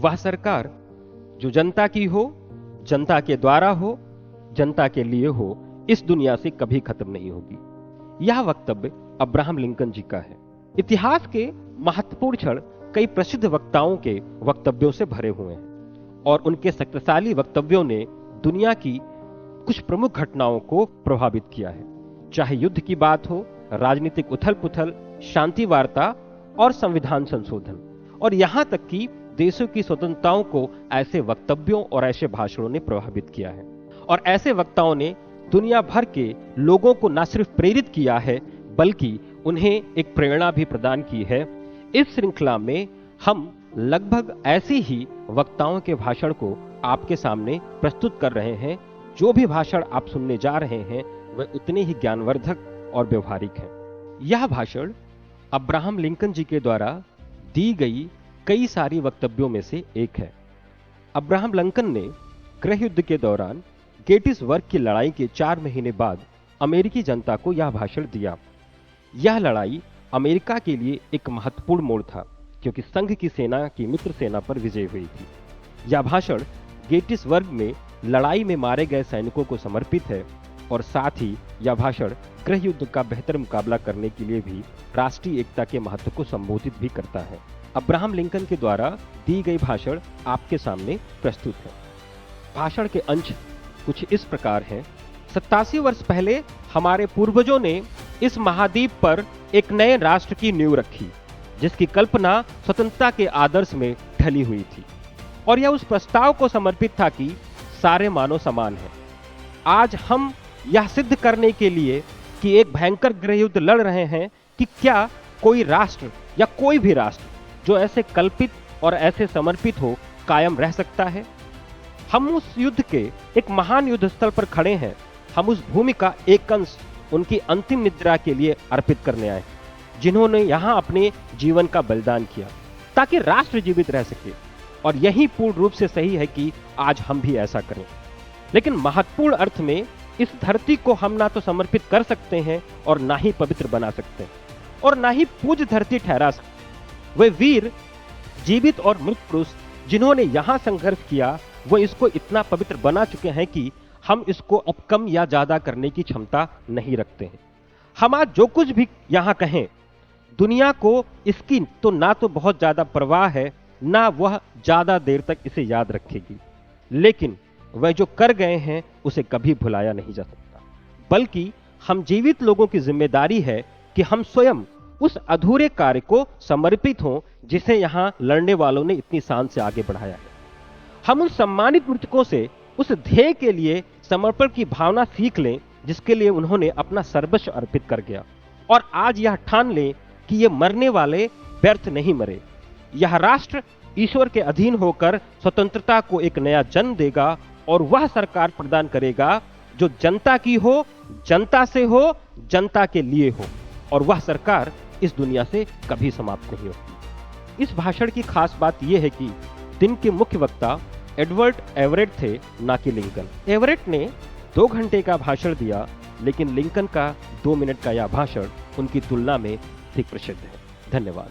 वह सरकार जो जनता की हो, जनता के द्वारा हो, जनता के लिए हो, इस दुनिया से कभी खत्म नहीं होगी। यह वक्तव्य अब्राहम लिंकन जी का है। इतिहास के महत्वपूर्ण क्षण कई प्रसिद्ध वक्ताओं के वक्तव्यों से भरे हुए हैं और उनके शक्तिशाली वक्तव्यों ने दुनिया की कुछ प्रमुख घटनाओं को प्रभावित किया है, चाहे युद्ध की बात हो, राजनीतिक उथल पुथल, शांति वार्ता और संविधान संशोधन, और यहां तक कि देशों की स्वतंत्रताओं को ऐसे वक्तव्यों और ऐसे भाषणों ने प्रभावित किया है। और ऐसे वक्ताओं ने दुनिया भर के लोगों को न सिर्फ प्रेरित किया है बल्कि उन्हें एक प्रेरणा भी प्रदान की है। इस श्रृंखला में हम लगभग ऐसे ही वक्ताओं के भाषण को आपके सामने प्रस्तुत कर रहे हैं। जो भी भाषण आप सुनने जा रहे हैं वह उतने ही ज्ञानवर्धक और व्यवहारिक हैं। यह भाषण अब्राहम लिंकन जी के द्वारा दी गई कई सारी वक्तव्यों में से एक है। अब्राहम लिंकन ने गृह युद्ध के दौरान गेटिसबर्ग की लड़ाई के 4 महीने बाद अमेरिकी जनता को यह भाषण दिया। यह लड़ाई अमेरिका के लिए एक महत्वपूर्ण मोड़ था क्योंकि संघ की सेना की मित्र सेना पर विजय हुई थी। यह भाषण गेटिसबर्ग में लड़ाई में मारे गए सैनिकों को समर्पित है और साथ ही यह भाषण गृह युद्ध का बेहतर मुकाबला करने के लिए भी राष्ट्रीय एकता के महत्व को संबोधित भी करता है। अब्राहम लिंकन के द्वारा दी गई भाषण आपके सामने प्रस्तुत है। भाषण के अंश कुछ इस प्रकार हैं। 87 वर्ष पहले हमारे पूर्वजों ने इस महाद्वीप पर एक नए राष्ट्र की नींव रखी जिसकी कल्पना स्वतंत्रता के आदर्श में ढली हुई थी और यह उस प्रस्ताव को समर्पित था कि सारे मानव समान हैं। आज हम यह सिद्ध करने के लिए कि एक भयंकर गृह युद्ध लड़ रहे हैं कि क्या कोई राष्ट्र या कोई भी राष्ट्र जो ऐसे कल्पित और ऐसे समर्पित हो कायम रह सकता है। हम उस युद्ध के एक महान युद्ध स्थल पर खड़े हैं। हम उस भूमि का एक अंश उनकी अंतिम निद्रा के लिए अर्पित करने आए जिन्होंने यहाँ अपने जीवन का बलिदान किया ताकि राष्ट्र जीवित रह सके, और यही पूर्ण रूप से सही है कि आज हम भी ऐसा करें। लेकिन महत्वपूर्ण अर्थ में इस धरती को हम ना तो समर्पित कर सकते हैं और ना ही पवित्र बना सकते हैं और ना ही पूज्य धरती ठहरा सकते। वे वीर, जीवित और मृत पुरुष जिन्होंने यहाँ संघर्ष किया वो इसको इतना पवित्र बना चुके हैं कि हम इसको अब कम या ज्यादा करने की क्षमता नहीं रखते हैं। हम आज जो कुछ भी यहाँ कहें, दुनिया को इसकी तो ना तो बहुत ज्यादा परवाह है, ना वह ज्यादा देर तक इसे याद रखेगी, लेकिन वह जो कर गए हैं उसे कभी भुलाया नहीं जा सकता। बल्कि हम जीवित लोगों की जिम्मेदारी है कि हम स्वयं उस अधूरे कार्य को समर्पित हों जिसे यहाँ लड़ने वालों ने इतनी शान से आगे बढ़ाया है। हम उन सम्मानित मृतकों से उस ध्येय के लिए समर्पण की भावना सीख लें जिसके लिए उन्होंने अपना सर्वस्व अर्पित कर गया, और आज यह ठान लें कि ये मरने वाले व्यर्थ नहीं मरे। यह राष्ट्र ईश्वर के अधीन होकर स्वतंत्रता को एक नया जन्म देगा और वह सरकार प्रदान करेगा जो जनता की हो, जनता से हो, जनता के लिए हो, और वह सरकार इस दुनिया से कभी समाप्त नहीं होगी। इस भाषण की खास बात यह है कि दिन के मुख्य वक्ता एडवर्ड एवरेट थे, ना कि लिंकन। एवरेट ने 2 घंटे का भाषण दिया, लेकिन लिंकन का 2 मिनट का यह भाषण उनकी तुलना में अधिक प्रसिद्ध है। धन्यवाद।